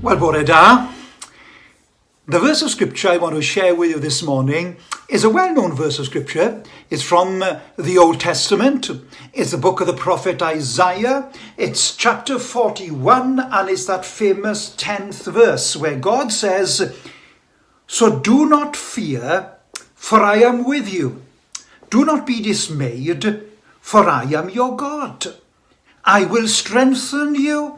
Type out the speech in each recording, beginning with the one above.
Wel, bore da. The verse of scripture I want to share with you this morning is a well-known verse of scripture. It's from the Old Testament. It's the book of the prophet Isaiah. It's chapter 41, and it's that famous 10th verse where God says, "So do not fear, for I am with you. Do not be dismayed, for I am your God. I will strengthen you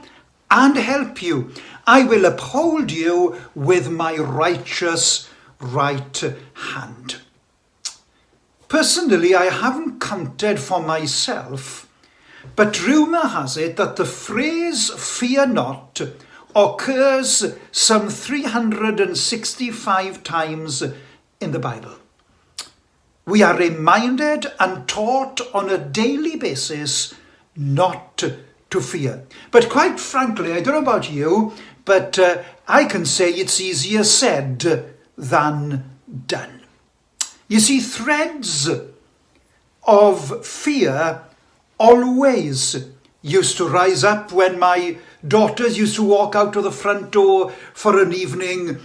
and help you. I will uphold you with my righteous right hand." Personally, I haven't counted for myself, but rumour has it that the phrase "fear not" occurs some 365 times in the Bible. We are reminded and taught on a daily basis not to fear. But quite frankly, I don't know about you, but I can say it's easier said than done. You see, threads of fear always used to rise up when my daughters used to walk out of the front door for an evening,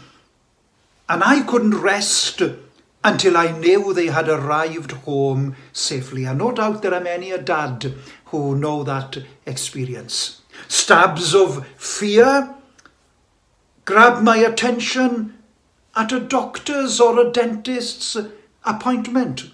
and I couldn't rest until I knew they had arrived home safely. And no doubt there are many a dad who know that experience. Stabs of fear grab my attention at a doctor's or a dentist's appointment.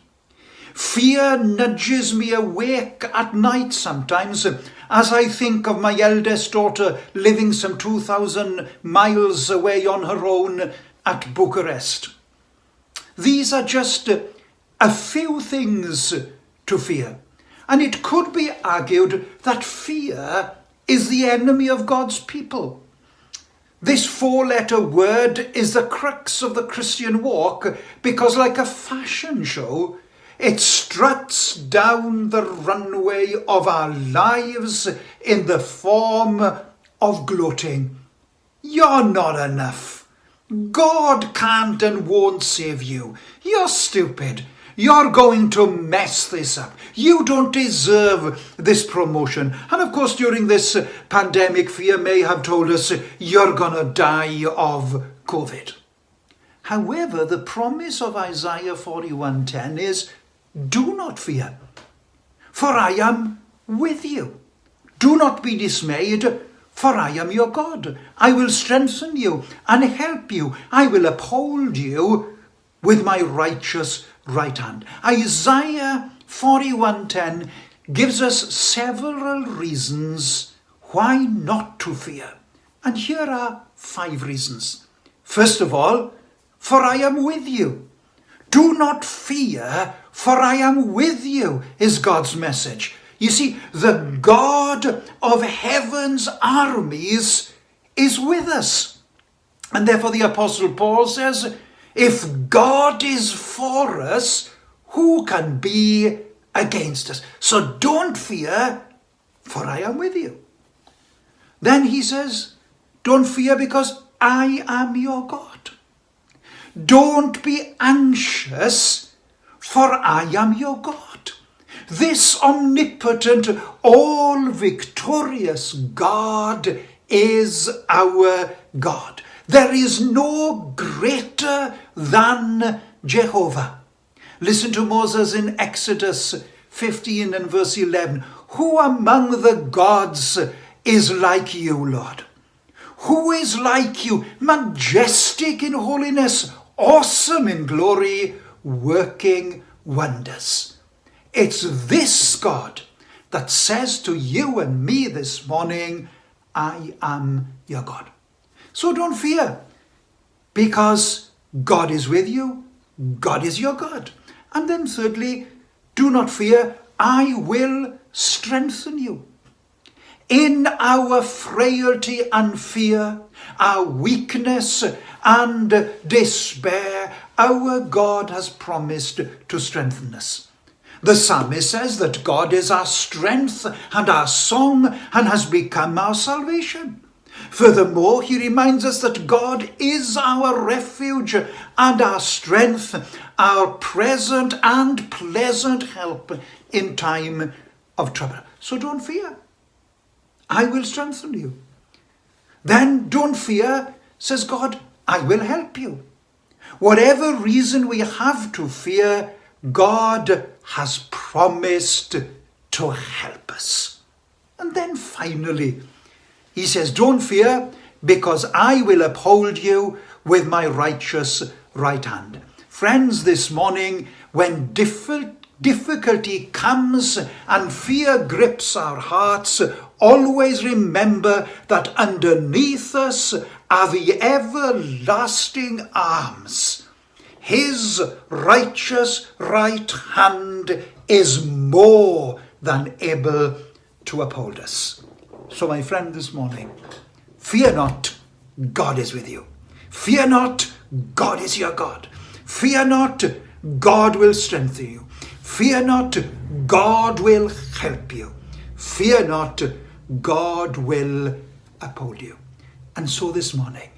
Fear nudges me awake at night sometimes as I think of my eldest daughter living some 2,000 miles away on her own at Bucharest. These are just a few things to fear. And it could be argued that fear is the enemy of God's people. This 4-letter word is the crux of the Christian walk because, like a fashion show, it struts down the runway of our lives in the form of gloating. You're not enough. God can't and won't save you. You're stupid. You're going to mess this up. You don't deserve this promotion. And of course, during this pandemic, fear may have told us you're going to die of COVID. However, the promise of Isaiah 41:10 is, do not fear, for I am with you. Do not be dismayed, for I am your God. I will strengthen you and help you. I will uphold you with my righteous right hand. Isaiah 41:10 gives us several reasons why not to fear. And here are 5 reasons. First of all, for I am with you. Do not fear, for I am with you, is God's message. You see, the God of heaven's armies is with us. And therefore the Apostle Paul says, if God is for us, who can be against us? So don't fear, for I am with you. Then he says, don't fear because I am your God. Don't be anxious, for I am your God. This omnipotent, all-victorious God is our God. There is no greater than Jehovah. Listen to Moses in Exodus 15 and verse 11. Who among the gods is like you, Lord? Who is like you, majestic in holiness, awesome in glory, working wonders? It's this God that says to you and me this morning, I am your God. So don't fear, because God is with you. God is your God. And then thirdly, do not fear, I will strengthen you. In our frailty and fear, our weakness and despair, our God has promised to strengthen us. The psalmist says that God is our strength and our song and has become our salvation. Furthermore, he reminds us that God is our refuge and our strength, our present and pleasant help in time of trouble. So don't fear. I will strengthen you. then don't fear, says God, I will help you. Whatever reason we have to fear, God has promised to help us. And then finally, he says, don't fear, because I will uphold you with my righteous right hand. Friends, this morning, when difficulty comes and fear grips our hearts, always remember that underneath us are the everlasting arms. His righteous right hand is more than able to uphold us. So my friend, this morning, fear not, God is with you. Fear not, God is your God. Fear not, God will strengthen you. Fear not, God will help you. Fear not, God will uphold you. And so this morning,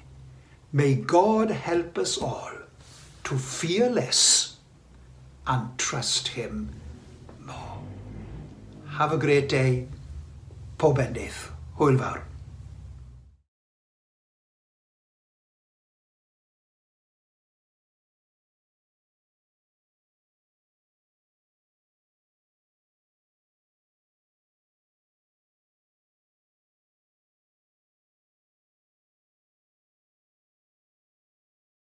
may God help us all to fear less and trust him more. Have a great day. Pob endydd. Hwyl fawr.